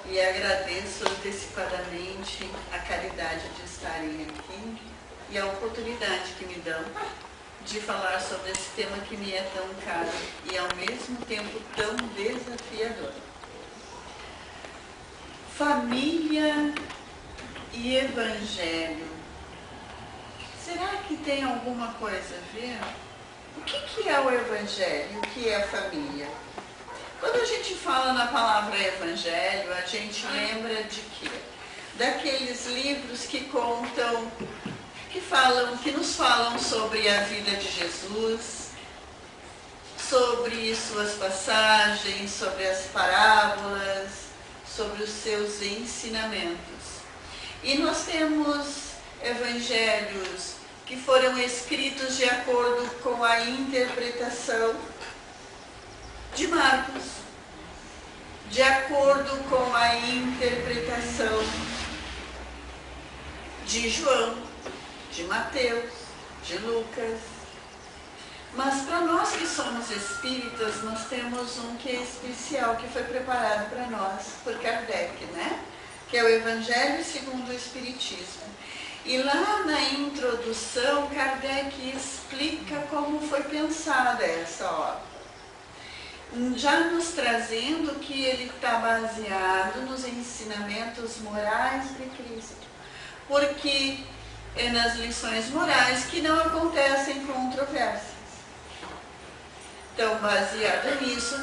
e agradeço antecipadamente a caridade de estarem aqui e a oportunidade que me dão de falar sobre esse tema que me é tão caro e ao mesmo tempo tão desafiador. Família e Evangelho. Será que tem alguma coisa a ver? O que é o Evangelho? O que é a família? Quando a gente fala na palavra Evangelho, a gente lembra de quê? Daqueles livros que contam, que nos falam sobre a vida de Jesus, sobre suas passagens, sobre as parábolas, sobre os seus ensinamentos. E nós temos evangelhos que foram escritos de acordo com a interpretação de Marcos, de acordo com a interpretação de João, de Mateus, de Lucas. Mas para nós que somos espíritas, nós temos um que é especial, que foi preparado para nós por Kardec, né? Que é o Evangelho segundo o Espiritismo. E lá na introdução, Kardec explica como foi pensada essa obra, já nos trazendo que ele está baseado nos ensinamentos morais de Cristo, porque é nas lições morais que não acontecem controvérsias. Então, baseado nisso,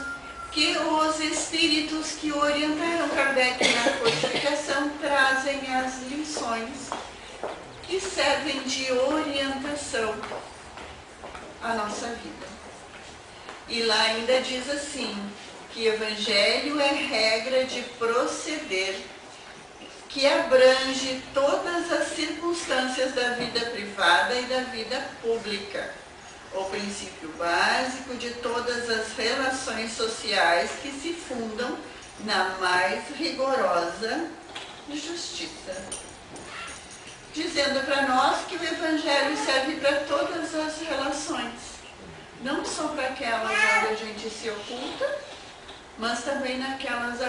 que os espíritos que orientaram Kardec na codificação trazem as lições que servem de orientação à nossa vida. E lá ainda diz assim, que Evangelho é regra de proceder que abrange todas as circunstâncias da vida privada e da vida pública, o princípio básico de todas as relações sociais que se fundam na mais rigorosa justiça. Dizendo para nós que o Evangelho serve para todas as relações, não só para aquelas onde a gente se oculta, mas também naquelas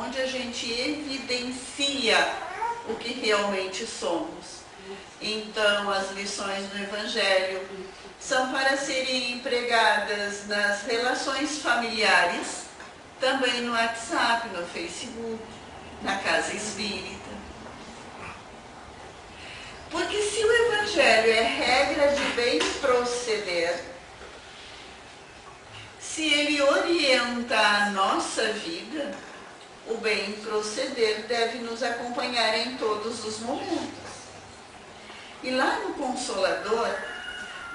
onde a gente evidencia o que realmente somos. Então, as lições do Evangelho são para serem empregadas nas relações familiares, também no WhatsApp, no Facebook, na casa espírita. Porque se o Evangelho é regra de bem proceder, se ele orienta a nossa vida, o bem proceder deve nos acompanhar em todos os momentos. E lá no Consolador,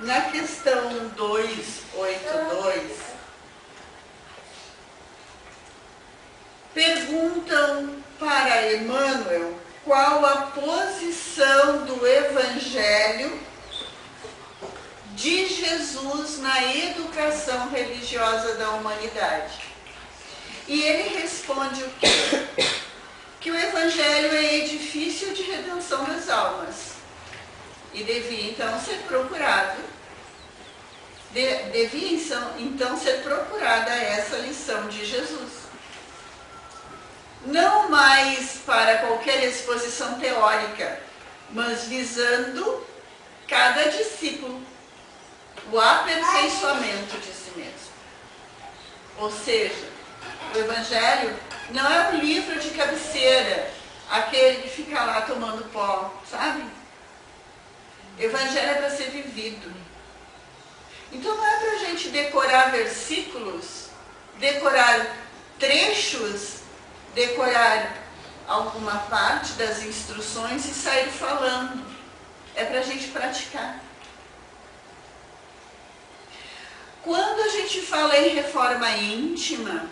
na questão 282, perguntam para Emmanuel qual a posição do Evangelho de Jesus na educação religiosa da humanidade. E ele responde o quê? Que o Evangelho é edifício de redenção das almas e devia então ser procurado, essa lição de Jesus. Não mais para qualquer exposição teórica, mas visando cada discípulo, o aperfeiçoamento de si mesmo. Ou seja, o Evangelho não é um livro de cabeceira, aquele que fica lá tomando pó, sabe? O Evangelho é para ser vivido. Então não é para a gente decorar versículos, decorar trechos, decorar alguma parte das instruções e sair falando. É para a gente praticar. Quando a gente fala em reforma íntima,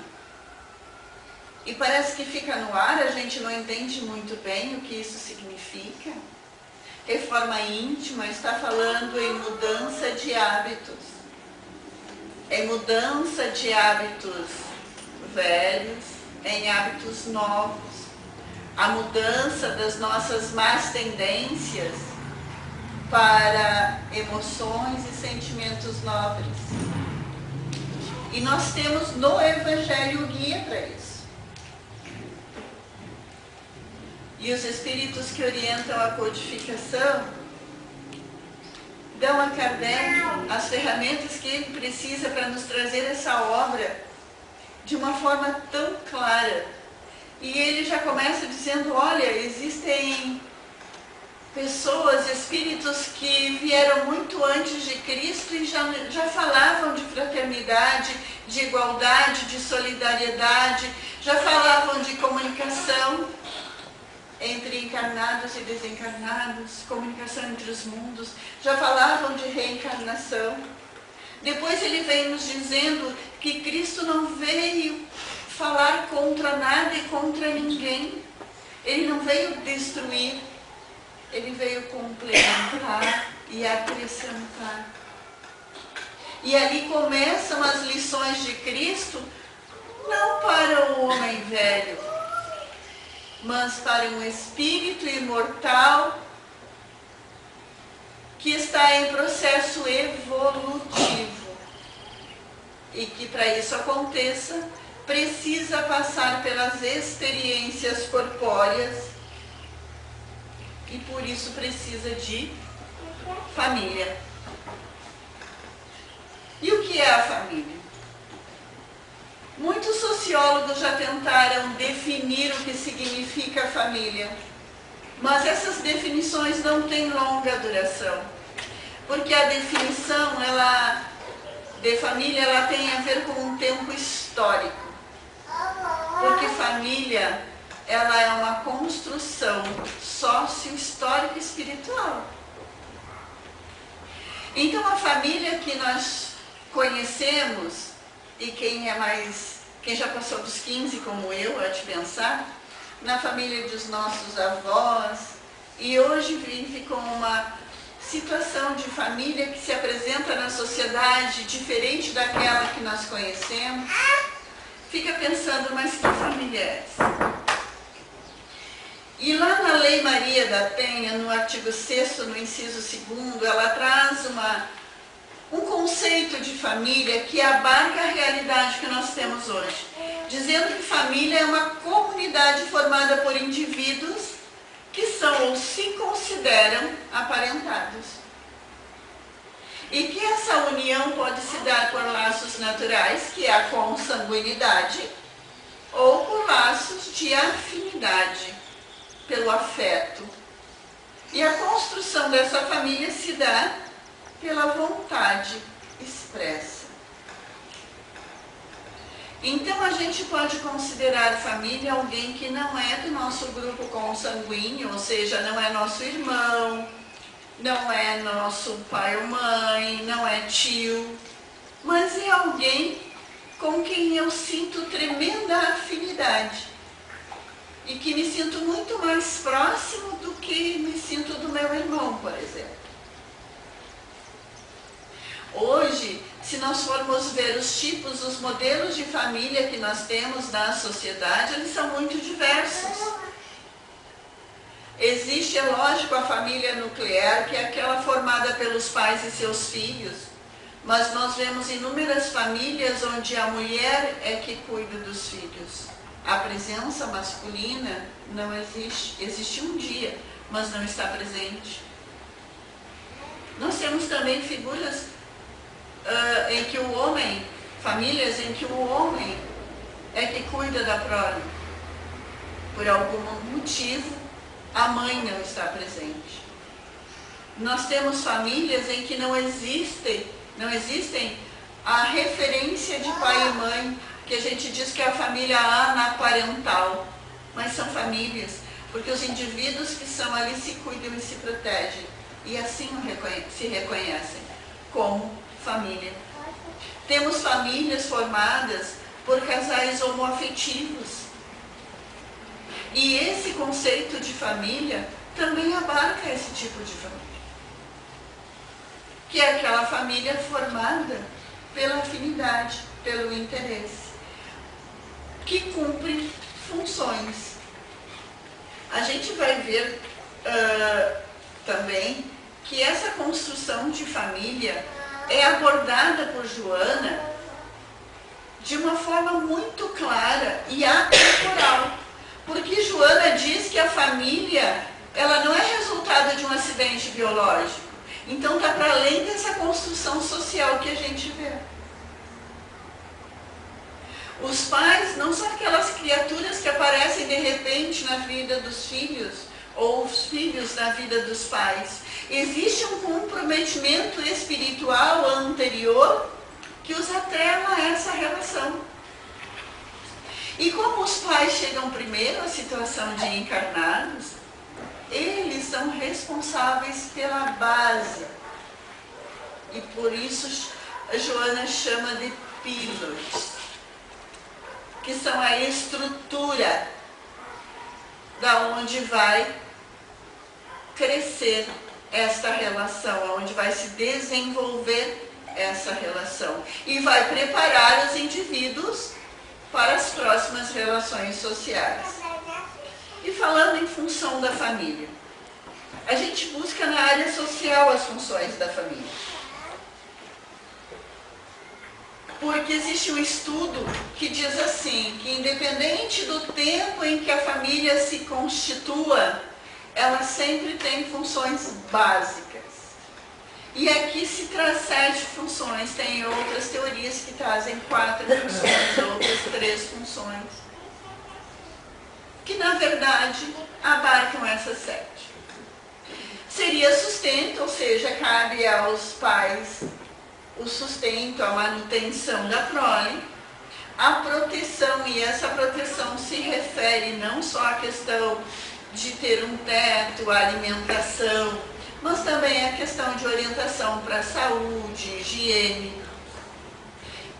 e parece que fica no ar, a gente não entende muito bem o que isso significa. Reforma íntima está falando em mudança de hábitos. Em mudança de hábitos velhos, em hábitos novos. A mudança das nossas más tendências para emoções e sentimentos nobres. E nós temos no Evangelho guia para isso. E os espíritos que orientam a codificação dão a Kardec as ferramentas que ele precisa para nos trazer essa obra de uma forma tão clara. E ele já começa dizendo, olha, existem pessoas, espíritos que vieram muito antes de Cristo e já falavam de fraternidade, de igualdade, de solidariedade, já falavam de comunicação entre encarnados e desencarnados, comunicação entre os mundos, já falavam de reencarnação. Depois ele vem nos dizendo que Cristo não veio falar contra nada e contra ninguém. Ele não veio destruir, ele veio complementar e acrescentar. E ali começam as lições de Cristo, não para o homem velho, mas para um espírito imortal que está em processo evolutivo e que para isso aconteça precisa passar pelas experiências corpóreas e por isso precisa de família. E o que é a família? Muitos sociólogos já tentaram definir o que significa família, mas essas definições não têm longa duração, porque a definição de família ela tem a ver com um tempo histórico, porque família ela é uma construção sócio-histórica espiritual. Então a família que nós conhecemos, e quem já passou dos 15 como eu, a te pensar, na família dos nossos avós, e hoje vive com uma situação de família que se apresenta na sociedade diferente daquela que nós conhecemos, fica pensando, mas que família é essa? E lá na Lei Maria da Penha, no artigo 6º, no inciso 2º, ela traz um conceito de família que abarca a realidade que nós temos hoje, dizendo que família é uma comunidade formada por indivíduos que são ou se consideram aparentados. E que essa união pode se dar por laços naturais, que é a consanguinidade, ou por laços de afinidade, pelo afeto. E a construção dessa família se dá pela vontade expressa. Então a gente pode considerar família alguém que não é do nosso grupo consanguíneo, ou seja, não é nosso irmão, não é nosso pai ou mãe, não é tio, mas é alguém com quem eu sinto tremenda afinidade e que me sinto muito mais próximo do que me sinto do meu irmão, por exemplo. Hoje, se nós formos ver os tipos, os modelos de família que nós temos na sociedade, eles são muito diversos. Existe, é lógico, a família nuclear, que é aquela formada pelos pais e seus filhos, mas nós vemos inúmeras famílias onde a mulher é que cuida dos filhos. A presença masculina não existe. Existe um dia, mas não está presente. Nós temos também figuras em que o homem, famílias em que o homem é que cuida da prole. Por algum motivo, a mãe não está presente. Nós temos famílias em que não existem a referência de pai e mãe, que a gente diz que é a família anaparental, mas são famílias, porque os indivíduos que são ali se cuidam e se protegem, e assim se reconhecem como família. Temos famílias formadas por casais homoafetivos. E esse conceito de família também abarca esse tipo de família, que é aquela família formada pela afinidade, pelo interesse, que cumpre funções. A gente vai ver também que essa construção de família é abordada por Joana de uma forma muito clara e atemporal, porque Joana diz que a família família, ela não é resultado de um acidente biológico. Então está para além dessa construção social que a gente vê. Os pais não são aquelas criaturas que aparecem de repente na vida dos filhos, ou os filhos na vida dos pais. Existe um comprometimento espiritual anterior que os atrela a essa relação. E como os pais chegam primeiro à situação de encarnados, eles são responsáveis pela base. E por isso a Joana chama de pílulas, que são a estrutura da onde vai crescer esta relação, onde vai se desenvolver essa relação. E vai preparar os indivíduos para as próximas relações sociais. E falando em função da família, a gente busca na área social as funções da família. Porque existe um estudo que diz assim, que independente do tempo em que a família se constitua, ela sempre tem funções básicas. E aqui se traz 7 funções, tem outras teorias que trazem 4 funções, outras 3 funções, que na verdade abarcam essas 7. Seria sustento, ou seja, cabe aos pais o sustento, a manutenção da prole, a proteção, e essa proteção se refere não só à questão de ter um teto, a alimentação, mas também a questão de orientação para a saúde, higiene,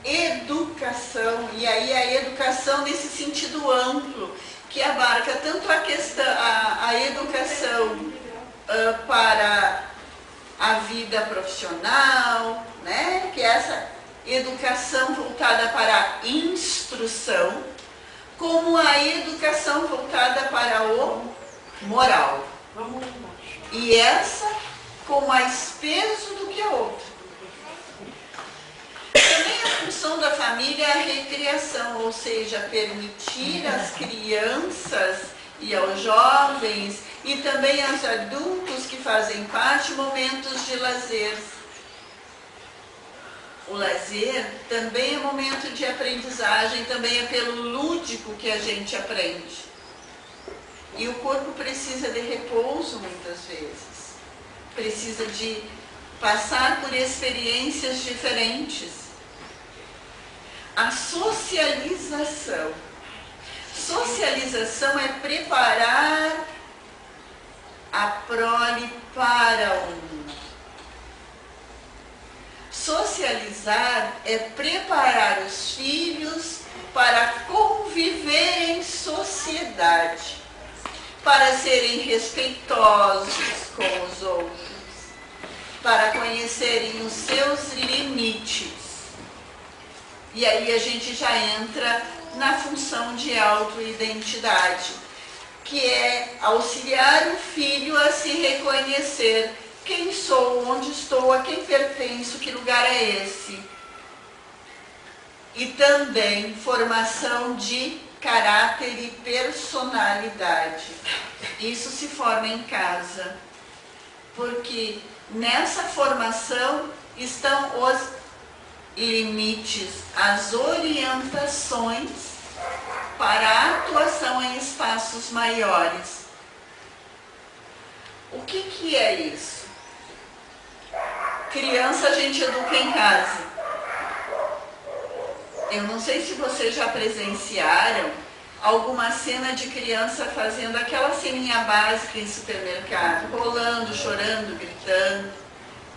educação, e aí a educação nesse sentido amplo, que abarca tanto a questão, a educação para a vida profissional, né? Que é essa educação voltada para a instrução, como a educação voltada para o moral. E essa com mais peso do que a outra. Também a função da família é a recriação, ou seja, permitir às crianças e aos jovens e também aos adultos que fazem parte momentos de lazer. O lazer também é momento de aprendizagem, também é pelo lúdico que a gente aprende. E o corpo precisa de repouso muitas vezes. Precisa de passar por experiências diferentes. A socialização. Socialização é preparar a prole para o mundo. Socializar é preparar os filhos para conviver em sociedade, para serem respeitosos com os outros, para conhecerem os seus limites. E aí a gente já entra na função de autoidentidade, que é auxiliar o filho a se reconhecer. Quem sou, onde estou, a quem pertenço, que lugar é esse? E também formação de caráter e personalidade. Isso se forma em casa, porque nessa formação estão os limites, as orientações para a atuação em espaços maiores. O que é isso? Criança a gente educa em casa. Eu não sei se vocês já presenciaram alguma cena de criança fazendo aquela ceninha básica em supermercado, rolando, chorando, gritando,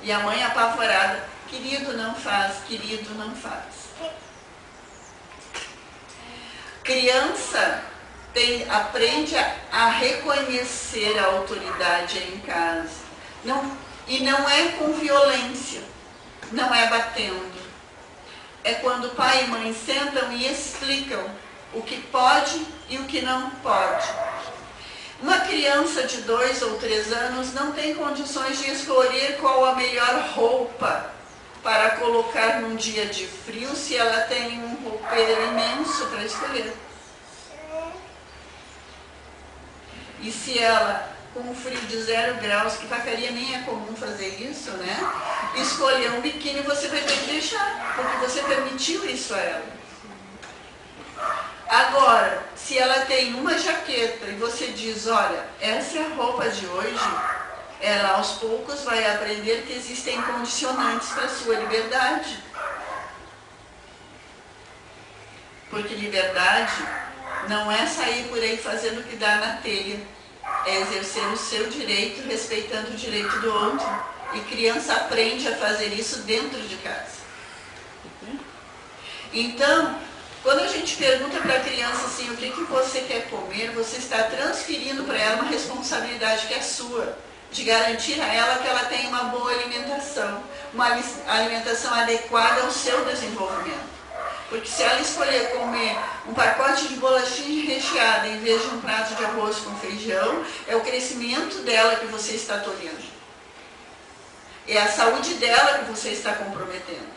e a mãe apavorada, querido, não faz, querido, não faz. Criança aprende a reconhecer a autoridade em casa. E não é com violência, não é batendo. É quando pai e mãe sentam e explicam o que pode e o que não pode. Uma criança de 2 ou 3 anos não tem condições de escolher qual a melhor roupa para colocar num dia de frio se ela tem um roupeiro imenso para escolher. E se ela, com um frio de 0 graus, que vacaria nem é comum fazer isso, né? Escolher um biquíni, você vai ter que deixar, porque você permitiu isso a ela. Agora, se ela tem uma jaqueta e você diz, olha, essa é a roupa de hoje, ela aos poucos vai aprender que existem condicionantes para a sua liberdade. Porque liberdade não é sair por aí fazendo o que dá na telha. É exercer o seu direito, respeitando o direito do outro. E criança aprende a fazer isso dentro de casa. Então, quando a gente pergunta para a criança assim, o que você quer comer, você está transferindo para ela uma responsabilidade que é sua, de garantir a ela que ela tenha uma boa alimentação, uma alimentação adequada ao seu desenvolvimento. Porque se ela escolher comer um pacote de bolachinha recheada em vez de um prato de arroz com feijão, é o crescimento dela que você está tolhendo. É a saúde dela que você está comprometendo.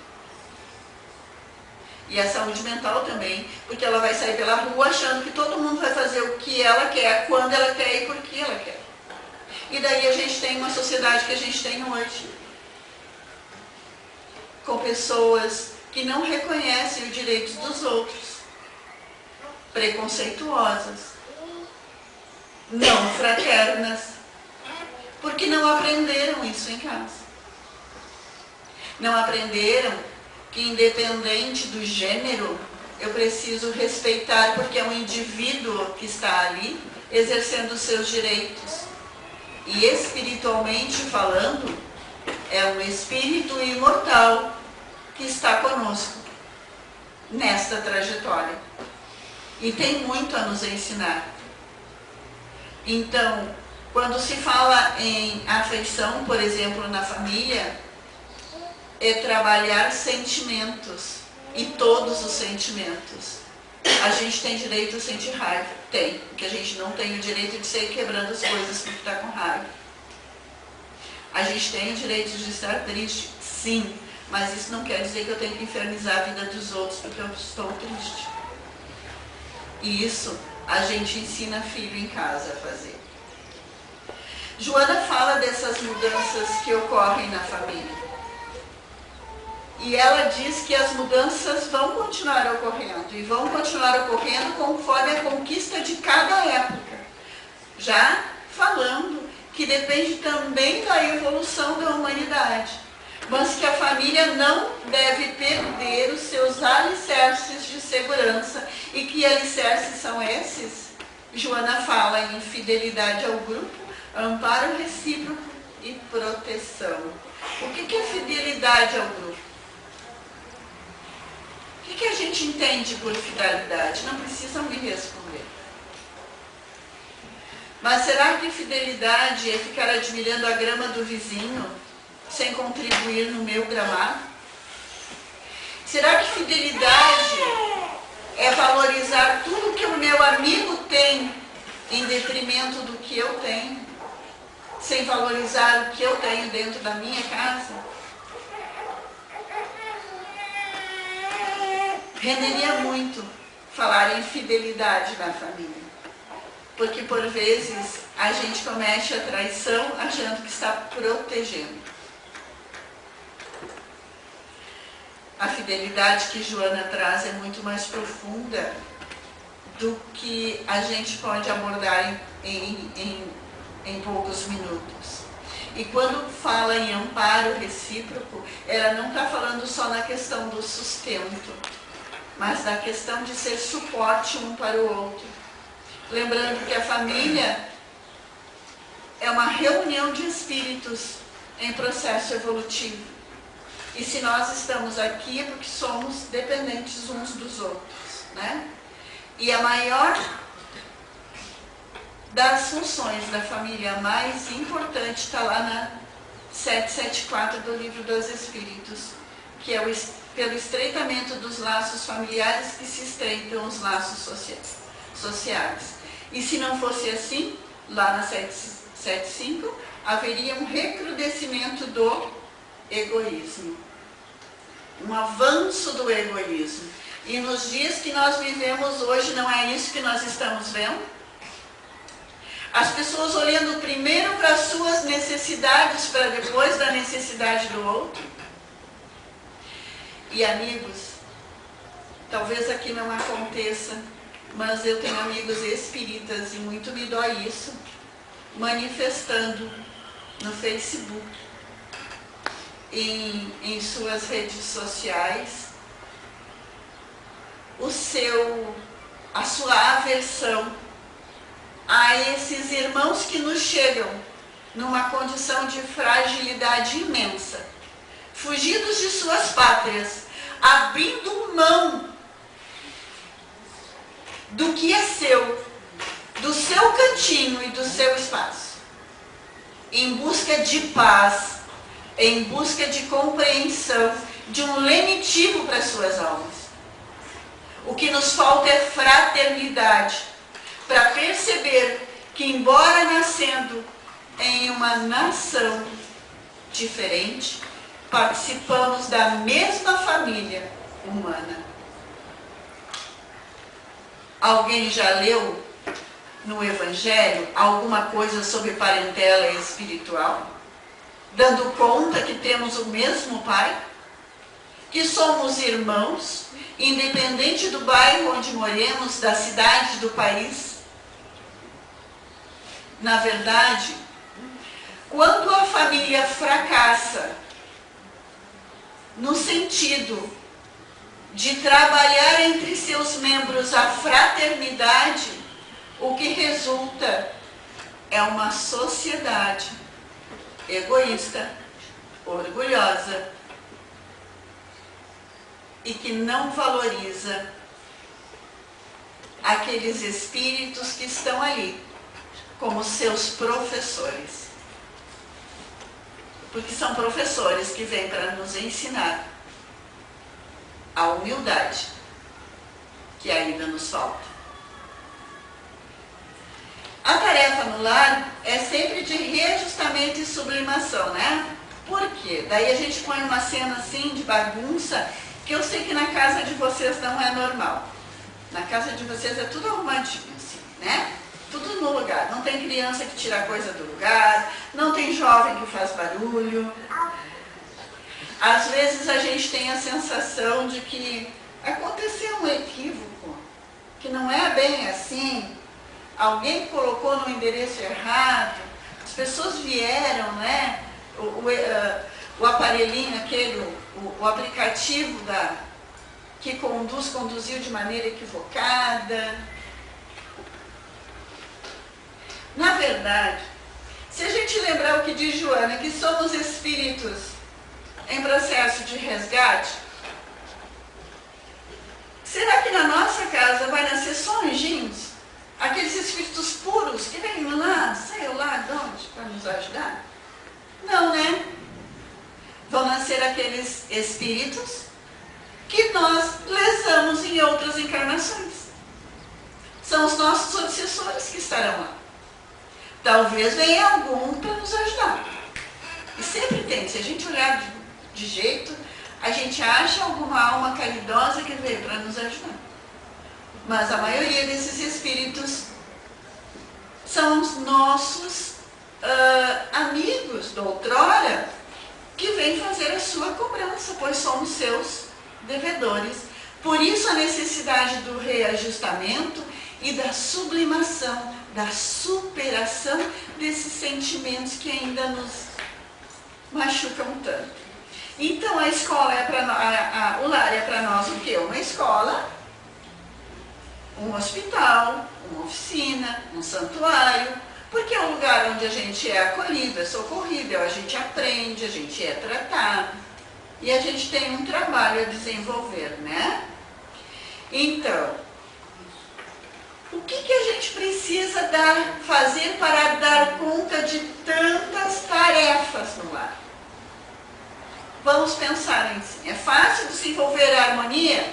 E a saúde mental também, porque ela vai sair pela rua achando que todo mundo vai fazer o que ela quer, quando ela quer e por que ela quer. E daí a gente tem uma sociedade que a gente tem hoje, com pessoas que não reconhecem os direitos dos outros, preconceituosas, não fraternas, porque não aprenderam isso em casa. Não aprenderam que independente do gênero, eu preciso respeitar porque é um indivíduo que está ali exercendo os seus direitos. E espiritualmente falando, é um espírito imortal que está conosco nesta trajetória. E tem muito a nos ensinar. Então, quando se fala em afeição, por exemplo, na família, é trabalhar sentimentos, e todos os sentimentos. A gente tem direito a sentir raiva? Tem, porque a gente não tem o direito de sair quebrando as coisas porque está com raiva. A gente tem o direito de estar triste? Sim, mas isso não quer dizer que eu tenho que infernizar a vida dos outros porque eu estou triste. E isso a gente ensina filho em casa a fazer. Joana fala dessas mudanças que ocorrem na família. E ela diz que as mudanças vão continuar ocorrendo, e vão continuar ocorrendo conforme a conquista de cada época. Já falando que depende também da evolução da humanidade, mas que a família não deve perder os seus alicerces de segurança. E que alicerces são esses? Joana fala em fidelidade ao grupo, amparo recíproco e proteção. O que é fidelidade ao grupo? O que a gente entende por fidelidade? Não precisam me responder. Mas será que fidelidade é ficar admirando a grama do vizinho sem contribuir no meu gramado? Será que fidelidade é valorizar tudo que o meu amigo tem em detrimento do que eu tenho, sem valorizar o que eu tenho dentro da minha casa? Renderia muito falar em fidelidade na família, porque por vezes a gente comete a traição achando que está protegendo. A fidelidade que Joana traz é muito mais profunda do que a gente pode abordar em poucos minutos. E quando fala em amparo recíproco, ela não está falando só na questão do sustento, mas na questão de ser suporte um para o outro. Lembrando que a família é uma reunião de espíritos em processo evolutivo. E se nós estamos aqui é porque somos dependentes uns dos outros, né? E a maior das funções da família, a mais importante, está lá na 774 do Livro dos Espíritos, que é pelo estreitamento dos laços familiares que se estreitam os laços sociais. E se não fosse assim, lá na 775, haveria um recrudescimento do egoísmo, um avanço do egoísmo. E nos dias que nós vivemos hoje, não é isso que nós estamos vendo? As pessoas olhando primeiro para as suas necessidades, para depois da necessidade do outro. E amigos, talvez aqui não aconteça, mas eu tenho amigos espíritas e muito me dói isso, manifestando no Facebook, em suas redes sociais, a sua aversão a esses irmãos que nos chegam numa condição de fragilidade imensa, fugidos de suas pátrias, abrindo mão do que é seu, do seu cantinho e do seu espaço, em busca de paz, em busca de compreensão, de um lenitivo para as suas almas. O que nos falta é fraternidade, para perceber que, embora nascendo em uma nação diferente, participamos da mesma família humana. Alguém já leu no Evangelho alguma coisa sobre parentela espiritual? Dando conta que temos o mesmo Pai? Que somos irmãos, independente do bairro onde moremos, da cidade, do país? Na verdade, quando a família fracassa, no sentido de trabalhar entre seus membros a fraternidade, o que resulta é uma sociedade egoísta, orgulhosa e que não valoriza aqueles espíritos que estão ali como seus professores. Porque são professores que vêm para nos ensinar a humildade que ainda nos falta. A tarefa no lar é sempre de reajustamento e sublimação, né? Por quê? Daí a gente põe uma cena assim de bagunça, que eu sei que na casa de vocês não é normal. Na casa de vocês é tudo arrumadinho, assim, né? Tudo no lugar. Não tem criança que tira coisa do lugar, não tem jovem que faz barulho. Às vezes a gente tem a sensação de que aconteceu um equívoco, que não é bem assim, alguém colocou no endereço errado, as pessoas vieram, né? O aparelhinho aquele, o aplicativo que conduziu de maneira equivocada. Na verdade, se a gente lembrar o que diz Joana, que somos espíritos em processo de resgate, será que na nossa casa vai nascer só anjinhos? Aqueles espíritos puros que vêm lá, sei lá de onde, para nos ajudar? Não, né? Vão nascer aqueles espíritos que nós lesamos em outras encarnações. São os nossos obsessores que estarão lá. Talvez venha algum para nos ajudar. E sempre tem, se a gente olhar de jeito, a gente acha alguma alma caridosa que veio para nos ajudar. Mas a maioria desses espíritos são os nossos amigos do outrora, que vêm fazer a sua cobrança, pois somos seus devedores. Por isso a necessidade do reajustamento e da sublimação, da superação desses sentimentos que ainda nos machucam tanto. Então a escola o lar é para nós o quê? Uma escola, um hospital, uma oficina, um santuário, porque é um lugar onde a gente é acolhido, é socorrido, a gente aprende, a gente é tratado e a gente tem um trabalho a desenvolver, né? Então, o que a gente precisa fazer para dar conta de tantas tarefas no lar? Vamos pensar assim, é fácil desenvolver a harmonia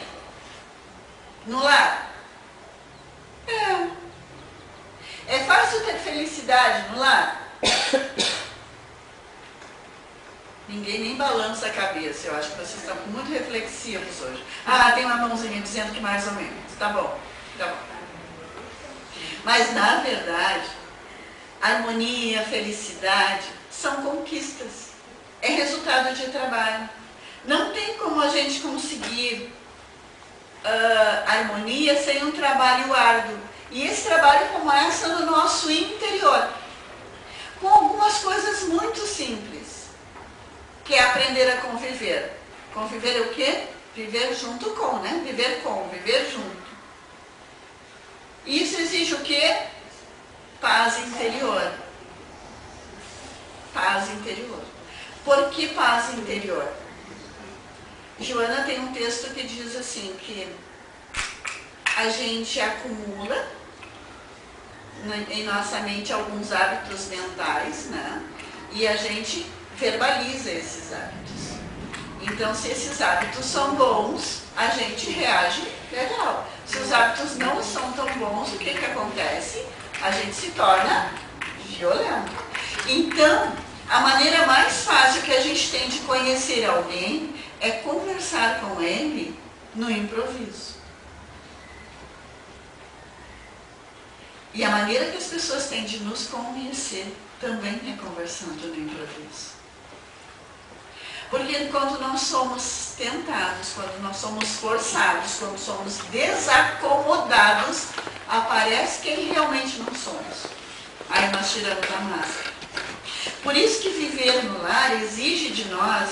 no lar? É fácil ter felicidade no lar? Ninguém nem balança a cabeça, eu acho que vocês estão muito reflexivos hoje. Ah, tem uma mãozinha dizendo que mais ou menos. Tá bom, tá bom. Mas, na verdade, harmonia, felicidade, são conquistas. É resultado de trabalho. Não tem como a gente conseguir harmonia sem um trabalho árduo. E esse trabalho começa no nosso interior, com algumas coisas muito simples, que é aprender a conviver. Conviver é o quê? Viver junto com, né? Viver com, viver junto. Isso exige o quê? Paz interior. Paz interior. Por que paz interior? Joana tem um texto que diz assim, que a gente acumula em nossa mente alguns hábitos mentais, né? E a gente verbaliza esses hábitos. Então, se esses hábitos são bons, a gente reage legal. Se os hábitos não são tão bons, o que acontece? A gente se torna violento. Então, a maneira mais fácil que a gente tem de conhecer alguém é conversar com ele no improviso. E a maneira que as pessoas têm de nos conhecer também é conversando no improviso. Porque quando nós somos tentados, quando nós somos forçados, quando somos desacomodados, aparece quem realmente não somos. Aí nós tiramos a máscara. Por isso que viver no lar exige de nós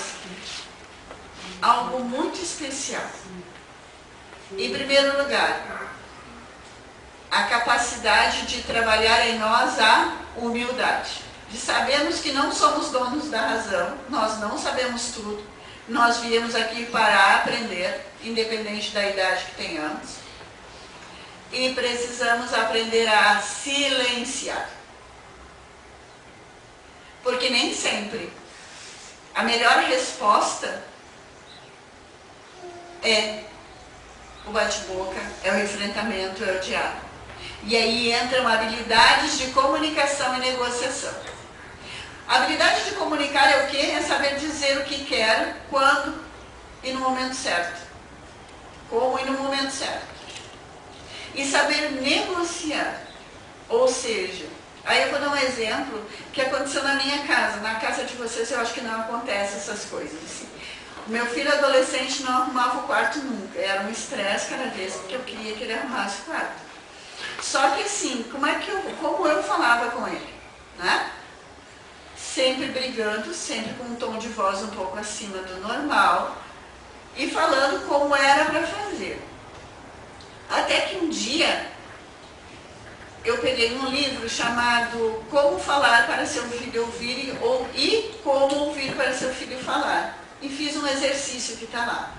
algo muito especial. Em primeiro lugar, a capacidade de trabalhar em nós a humildade. De sabermos que não somos donos da razão, nós não sabemos tudo, nós viemos aqui para aprender, independente da idade que tenhamos, e precisamos aprender a silenciar. Porque nem sempre a melhor resposta é o bate-boca, é o enfrentamento, é o diálogo. E aí entram habilidades de comunicação e negociação. A habilidade de comunicar é o quê? É saber dizer o que quer, quando e no momento certo. Como e no momento certo. E saber negociar. Ou seja, aí eu vou dar um exemplo que aconteceu na minha casa. Na casa de vocês eu acho que não acontece essas coisas. Assim. O meu filho adolescente não arrumava o quarto nunca. Era um estresse cada vez porque eu queria que ele arrumasse o quarto. Só que assim, como eu falava com ele, né? Sempre brigando, sempre com um tom de voz um pouco acima do normal e falando como era para fazer. Até que um dia eu peguei um livro chamado Como Falar para Seu Filho Ouvir e Como Ouvir para Seu Filho Falar. E fiz um exercício que está lá.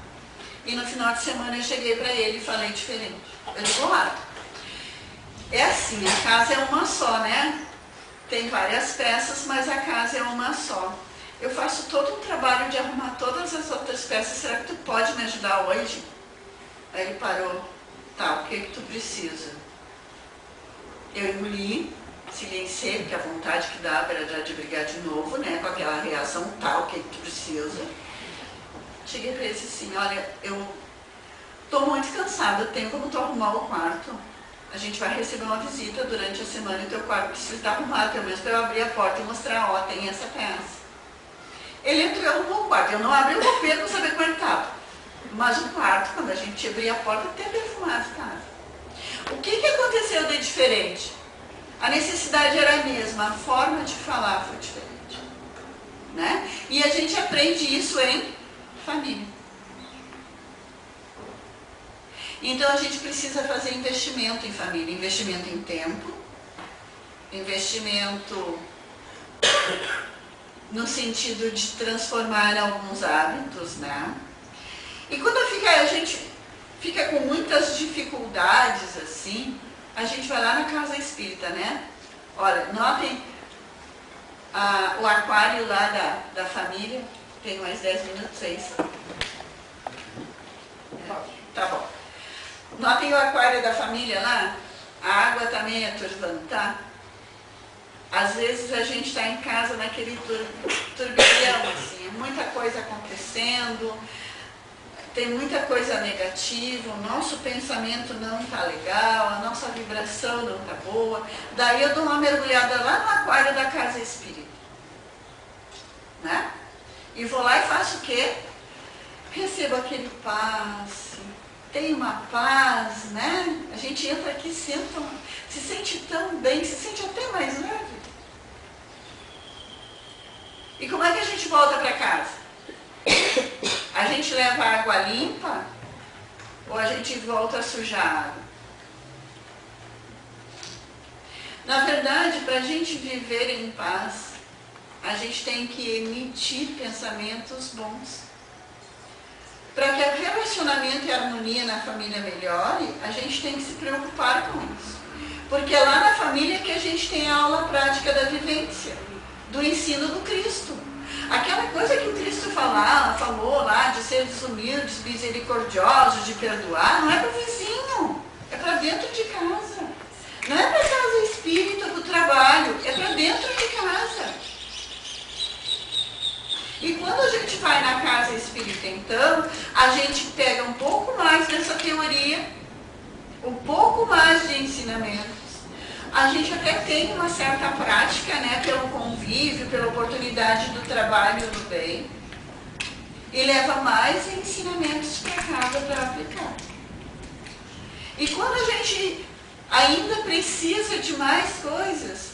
E no final de semana eu cheguei para ele e falei diferente. Eu digo, lá. É assim, a casa é uma só, né? Tem várias peças, mas a casa é uma só. Eu faço todo um trabalho de arrumar todas as outras peças. Será que tu pode me ajudar hoje? Aí ele parou. Tá, o que tu precisa? Eu engoli, silenciei, porque a vontade que dava era de brigar de novo, né? Com aquela reação, tá, o que tu precisa? Cheguei para ele assim, olha, eu tô muito cansada, tenho como tu arrumar o quarto? A gente vai receber uma visita durante a semana e teu quarto precisa estar arrumado, pelo menos para eu abrir a porta e mostrar, ó, tem essa peça. Ele entrou e arrumou o quarto. Eu não abri o roupeiro para saber como ele estava. Mas o quarto, quando a gente abria a porta, até perfumado estava. O que aconteceu de diferente? A necessidade era a mesma, a forma de falar foi diferente. Né? E a gente aprende isso em família. Então a gente precisa fazer investimento em família, investimento em tempo, investimento no sentido de transformar alguns hábitos, né? E quando a gente fica com muitas dificuldades assim, a gente vai lá na casa espírita, né? Olha, notem o aquário lá da família, tem mais 10 minutos, é isso? Tá bom. Notem o aquário da família lá, a água está meio turbando, tá? Às vezes a gente está em casa naquele turbilhão, assim, muita coisa acontecendo, tem muita coisa negativa, o nosso pensamento não está legal, a nossa vibração não está boa. Daí eu dou uma mergulhada lá no aquário da casa espírita, né? E vou lá e faço o quê? Recebo aquele passe, tem uma paz, né? A gente entra aqui, senta, se sente tão bem, se sente até mais leve. E como é que a gente volta para casa? A gente leva água limpa ou a gente volta sujado? Na verdade, para a gente viver em paz, a gente tem que emitir pensamentos bons. Para que o relacionamento e a harmonia na família melhore, a gente tem que se preocupar com isso. Porque é lá na família que a gente tem a aula prática da vivência, do ensino do Cristo. Aquela coisa que o Cristo falou lá de ser desumildes, misericordiosos, de perdoar, não é para o vizinho, é para dentro de casa. Não é para a casa espírita do trabalho, é para dentro de casa. E quando a gente vai na casa espírita, então, a gente pega um pouco mais dessa teoria, um pouco mais de ensinamentos. A gente até tem uma certa prática, né, pelo convívio, pela oportunidade do trabalho no bem, e leva mais ensinamentos para casa para aplicar. E quando a gente ainda precisa de mais coisas,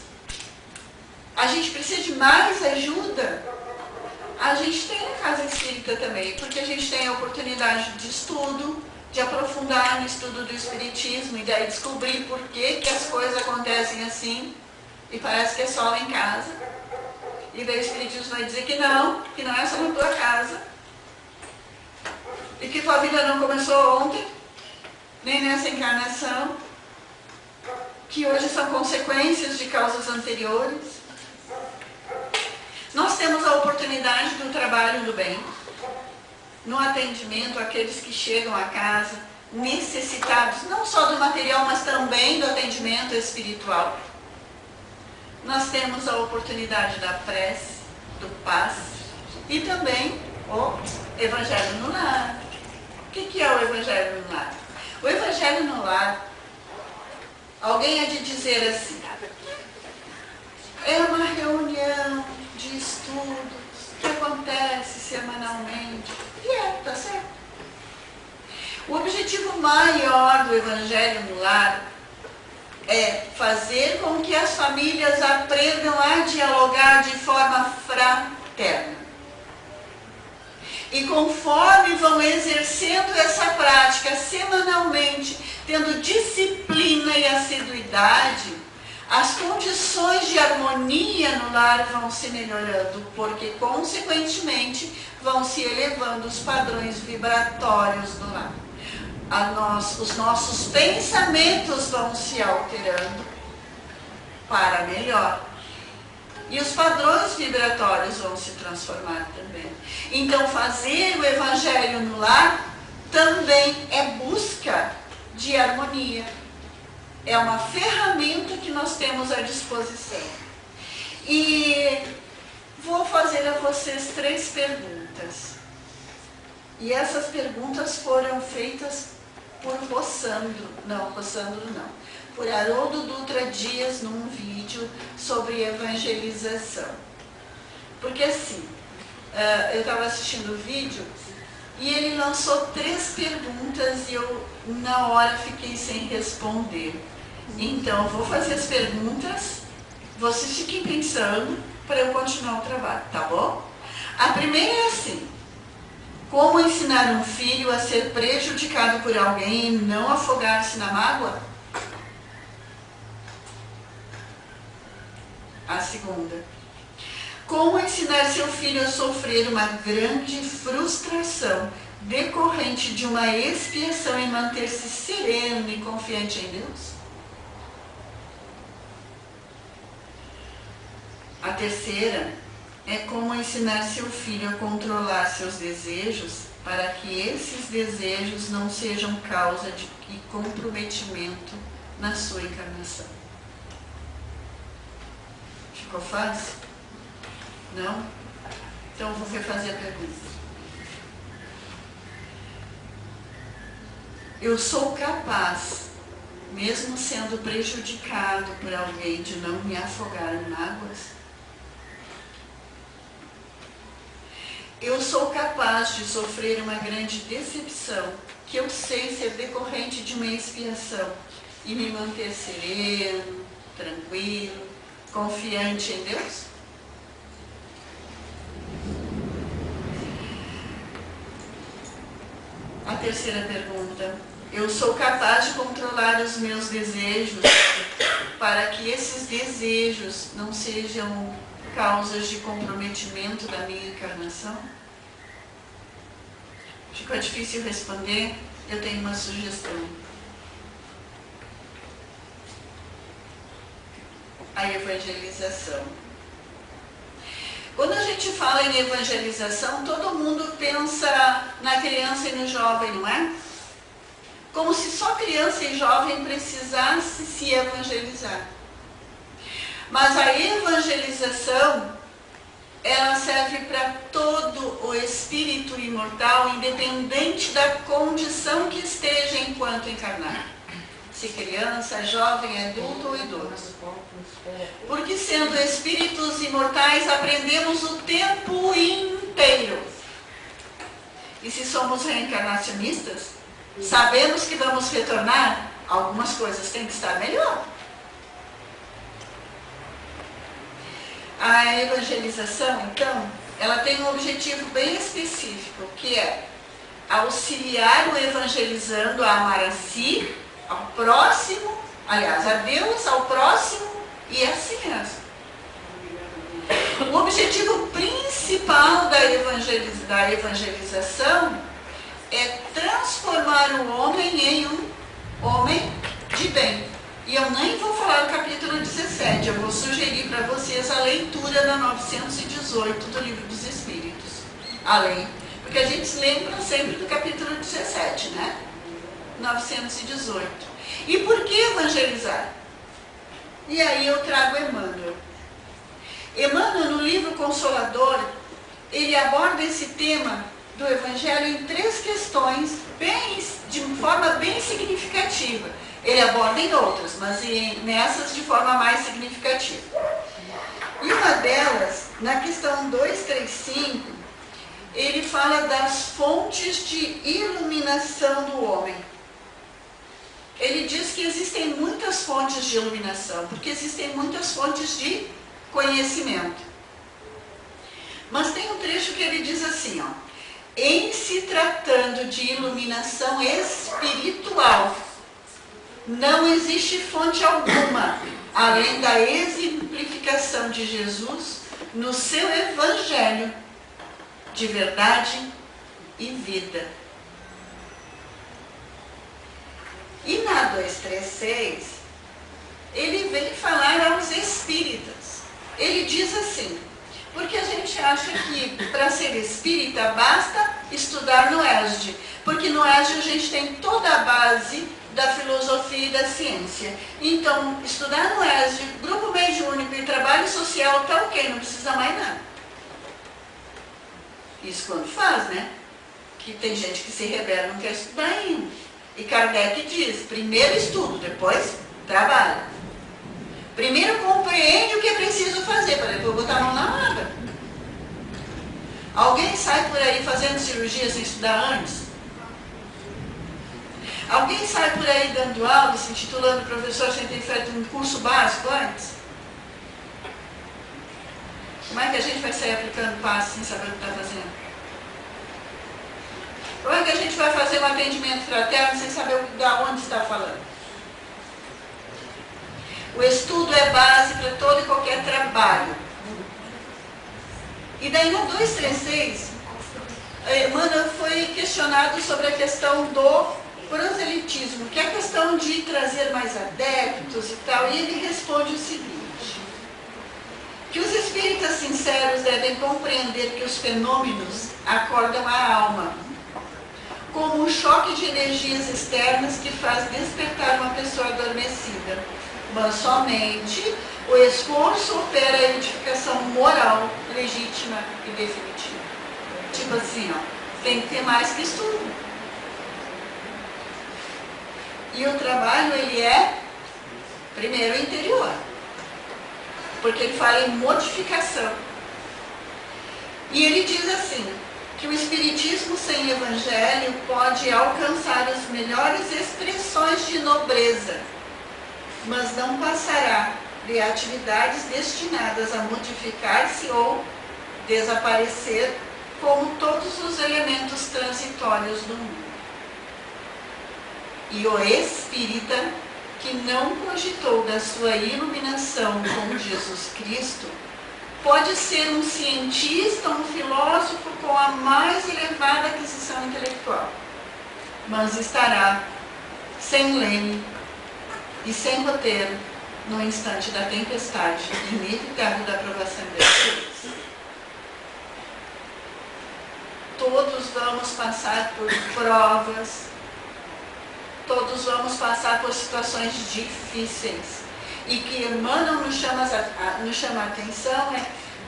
a gente precisa de mais ajuda, a gente tem a casa espírita também, porque a gente tem a oportunidade de estudo, de aprofundar no estudo do espiritismo e daí descobrir por que as coisas acontecem assim e parece que é só lá em casa. E daí o espiritismo vai dizer que não é só na tua casa e que tua vida não começou ontem, nem nessa encarnação, que hoje são consequências de causas anteriores. Nós temos a oportunidade do trabalho do bem, no atendimento àqueles que chegam a casa necessitados, não só do material, mas também do atendimento espiritual. Nós temos a oportunidade da prece, do passe e também o Evangelho no Lar. O que é o Evangelho no Lar? O Evangelho no Lar, alguém há de dizer assim, é uma reunião de estudos que acontece semanalmente. E tá certo. O objetivo maior do Evangelho no Lar é fazer com que as famílias aprendam a dialogar de forma fraterna. E conforme vão exercendo essa prática semanalmente, tendo disciplina e assiduidade, as condições de harmonia no lar vão se melhorando, porque, consequentemente, vão se elevando os padrões vibratórios do lar. Os nossos pensamentos vão se alterando para melhor. E os padrões vibratórios vão se transformar também. Então, fazer o Evangelho no lar também é busca de harmonia. É uma ferramenta que nós temos à disposição. E vou fazer a vocês 3 perguntas. E essas perguntas foram feitas por por Haroldo Dutra Dias num vídeo sobre evangelização. Porque assim, eu estava assistindo o vídeo e ele lançou 3 perguntas e eu na hora fiquei sem responder. Então, eu vou fazer as perguntas, vocês fiquem pensando para eu continuar o trabalho, tá bom? A primeira é assim: como ensinar um filho a ser prejudicado por alguém e não afogar-se na mágoa? A segunda: como ensinar seu filho a sofrer uma grande frustração decorrente de uma expiação e manter-se sereno e confiante em Deus? A terceira é como ensinar seu filho a controlar seus desejos para que esses desejos não sejam causa de comprometimento na sua encarnação. Ficou fácil? Não? Então eu vou refazer a pergunta. Eu sou capaz, mesmo sendo prejudicado por alguém, de não me afogar em mágoas? Eu sou capaz de sofrer uma grande decepção, que eu sei ser decorrente de uma expiação, e me manter sereno, tranquilo, confiante em Deus? A terceira pergunta. Eu sou capaz de controlar os meus desejos para que esses desejos não sejam causas de comprometimento da minha encarnação? Ficou difícil responder? Eu tenho uma sugestão. A evangelização. Quando a gente fala em evangelização, todo mundo pensa na criança e no jovem, não é? Como se só criança e jovem precisasse se evangelizar. Mas a evangelização, ela serve para todo o espírito imortal, independente da condição que esteja enquanto encarnado. Se criança, jovem, adulto ou idoso. Porque sendo espíritos imortais, aprendemos o tempo inteiro. E se somos reencarnacionistas, sabemos que vamos retornar, algumas coisas têm que estar melhor. A evangelização, então, ela tem um objetivo bem específico, que é auxiliar o evangelizando a amar a si, ao próximo, aliás, a Deus, ao próximo e a si mesmo. O objetivo principal da evangelização é transformar o homem em um homem de bem. E eu nem vou falar do capítulo 17, eu vou sugerir para vocês a leitura da 918 do Livro dos Espíritos. Além, porque a gente se lembra sempre do capítulo 17, né? 918. E por que evangelizar? E aí eu trago Emmanuel. Emmanuel, no livro Consolador, ele aborda esse tema do Evangelho em 3 questões, de forma bem significativa. Ele aborda em outras, mas nessas de forma mais significativa. E uma delas, na questão 235, ele fala das fontes de iluminação do homem. Ele diz que existem muitas fontes de iluminação, porque existem muitas fontes de conhecimento. Mas tem um trecho que ele diz assim, ó: em se tratando de iluminação espiritual, não existe fonte alguma, além da exemplificação de Jesus no seu Evangelho de verdade e vida. E na 236, ele vem falar aos espíritas. Ele diz assim, porque a gente acha que para ser espírita basta estudar no ESD, porque no ESD a gente tem toda a base da filosofia e da ciência. Então, estudar no ESD, grupo mediúnico e trabalho social, tá ok, não precisa mais nada. Isso quando faz, né? Que tem gente que se rebela e não quer estudar ainda. E Kardec diz, primeiro estudo, depois trabalha. Primeiro compreende o que é preciso fazer, para depois botar a mão na obra. Alguém sai por aí fazendo cirurgia sem estudar antes? Alguém sai por aí dando aula, se intitulando professor sem ter feito um curso básico antes? Como é que a gente vai sair aplicando passos sem saber o que está fazendo? Como é que a gente vai fazer um atendimento fraterno sem saber de onde está falando? O estudo é base para todo e qualquer trabalho. E daí no 236, Emmanuel foi questionado sobre a questão do proselitismo, que é a questão de trazer mais adeptos e tal, e ele responde o seguinte, que os espíritas sinceros devem compreender que os fenômenos acordam a alma, como um choque de energias externas que faz despertar uma pessoa adormecida, mas somente o esforço opera a edificação moral, legítima e definitiva. Tipo assim, ó, tem que ter mais que estudo. E o trabalho, ele é, primeiro, interior. Porque ele fala em modificação. E ele diz assim, que o espiritismo sem evangelho pode alcançar as melhores expressões de nobreza, mas não passará de atividades destinadas a modificar-se ou desaparecer, como todos os elementos transitórios do mundo. E o espírita que não cogitou da sua iluminação com Jesus Cristo pode ser um cientista, um filósofo com a mais elevada aquisição intelectual, mas estará sem leme e sem roteiro no instante da tempestade inevitável da aprovação de Deus. Todos vamos passar por provas, todos vamos passar por situações difíceis. E que Emmanuel nos chama a atenção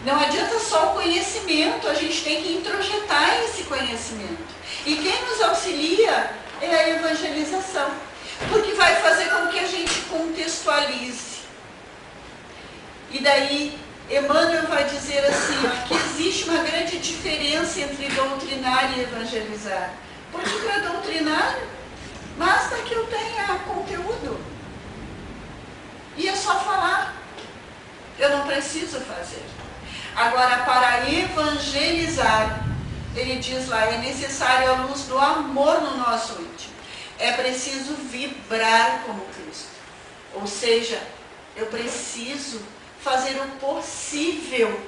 não adianta só o conhecimento, a gente tem que introjetar esse conhecimento. E quem nos auxilia é a evangelização, porque vai fazer com que a gente contextualize. E daí Emmanuel vai dizer assim, que existe uma grande diferença entre doutrinar e evangelizar. Porque para doutrinar, basta que eu tenha conteúdo. E é só falar. Eu não preciso fazer. Agora, para evangelizar, ele diz lá, é necessário a luz do amor no nosso íntimo. É preciso vibrar como Cristo. Ou seja, eu preciso fazer o possível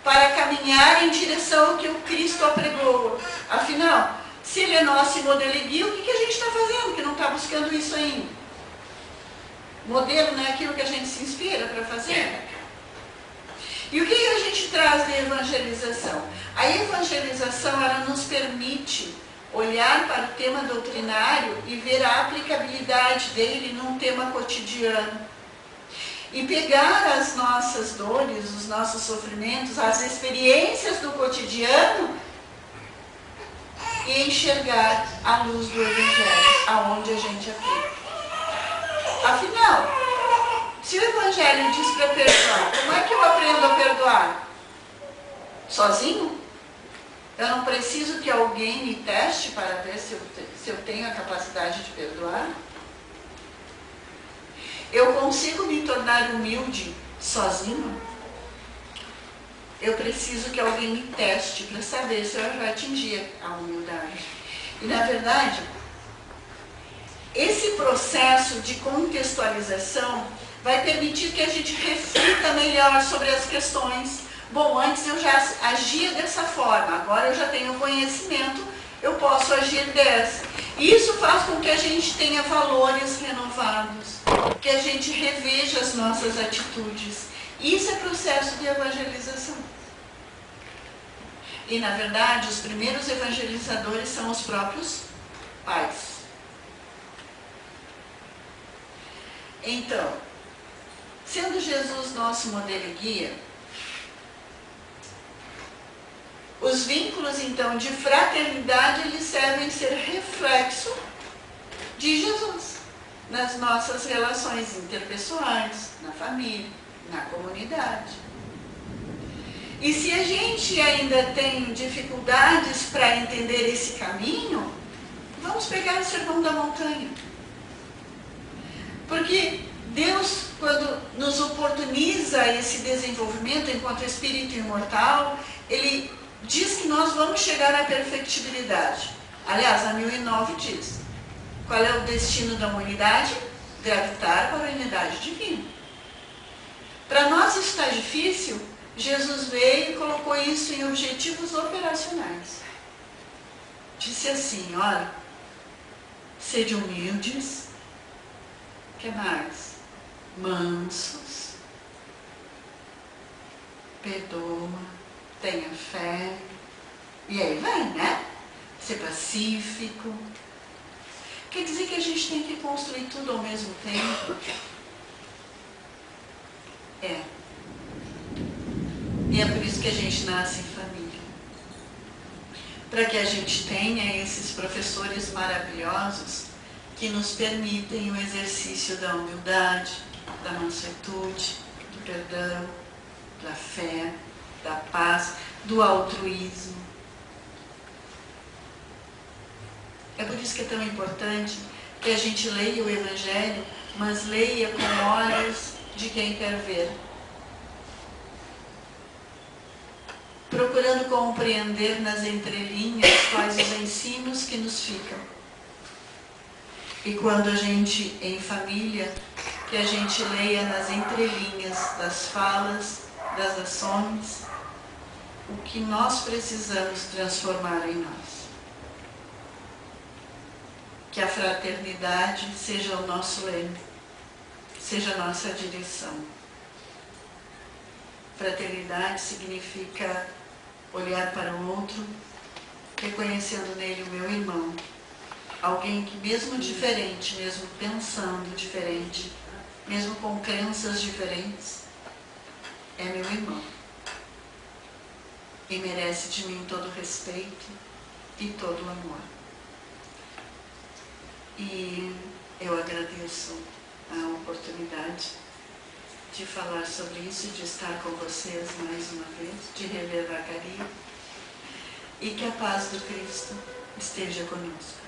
para caminhar em direção ao que o Cristo apregou. Afinal, se ele é nosso modelo e guia, o que a gente está fazendo que não está buscando isso ainda? Modelo não é aquilo que a gente se inspira para fazer? E o que a gente traz de evangelização? A evangelização, ela nos permite olhar para o tema doutrinário e ver a aplicabilidade dele num tema cotidiano. E pegar as nossas dores, os nossos sofrimentos, as experiências do cotidiano e enxergar a luz do Evangelho, aonde a gente aplica. Afinal, se o Evangelho diz para perdoar, como é que eu aprendo a perdoar? Sozinho? Eu não preciso que alguém me teste para ver se eu tenho a capacidade de perdoar? Eu consigo me tornar humilde sozinho? Eu preciso que alguém me teste para saber se eu já atingi a humildade. E, na verdade, esse processo de contextualização vai permitir que a gente reflita melhor sobre as questões. Bom, antes eu já agia dessa forma, agora eu já tenho conhecimento, eu posso agir dessa. Isso faz com que a gente tenha valores renovados, que a gente reveja as nossas atitudes. Isso é processo de evangelização. E, na verdade, os primeiros evangelizadores são os próprios pais. Então, sendo Jesus nosso modelo e guia, os vínculos, então, de fraternidade, eles servem ser reflexo de Jesus nas nossas relações interpessoais, na família, na comunidade. E se a gente ainda tem dificuldades para entender esse caminho, vamos pegar o Sermão da Montanha. Porque Deus, quando nos oportuniza esse desenvolvimento enquanto espírito imortal, Ele diz que nós vamos chegar à perfectibilidade. Aliás, a 1009 diz, qual é o destino da humanidade? Gravitar para a unidade divina. Para nós isso está difícil, Jesus veio e colocou isso em objetivos operacionais. Disse assim, olha, sede humildes, que mais? Mansos, perdoa, tenha fé, e aí vai, né? Ser pacífico. Quer dizer que a gente tem que construir tudo ao mesmo tempo? É. E é por isso que a gente nasce em família. Para que a gente tenha esses professores maravilhosos que nos permitem o exercício da humildade, da mansuetude, do perdão, da fé, da paz, do altruísmo. É por isso que é tão importante que a gente leia o Evangelho, mas leia com olhos de quem quer ver. Procurando compreender nas entrelinhas quais os ensinos que nos ficam. E quando a gente, em família, que a gente leia nas entrelinhas das falas, das ações, o que nós precisamos transformar em nós. Que a fraternidade seja o nosso lema, seja a nossa direção. Fraternidade significa olhar para o outro, reconhecendo nele o meu irmão. Alguém que mesmo diferente, mesmo pensando diferente, mesmo com crenças diferentes, é meu irmão. E merece de mim todo respeito e todo amor. E eu agradeço a oportunidade de falar sobre isso, de estar com vocês mais uma vez, de rever Vacaria, e que a paz do Cristo esteja conosco.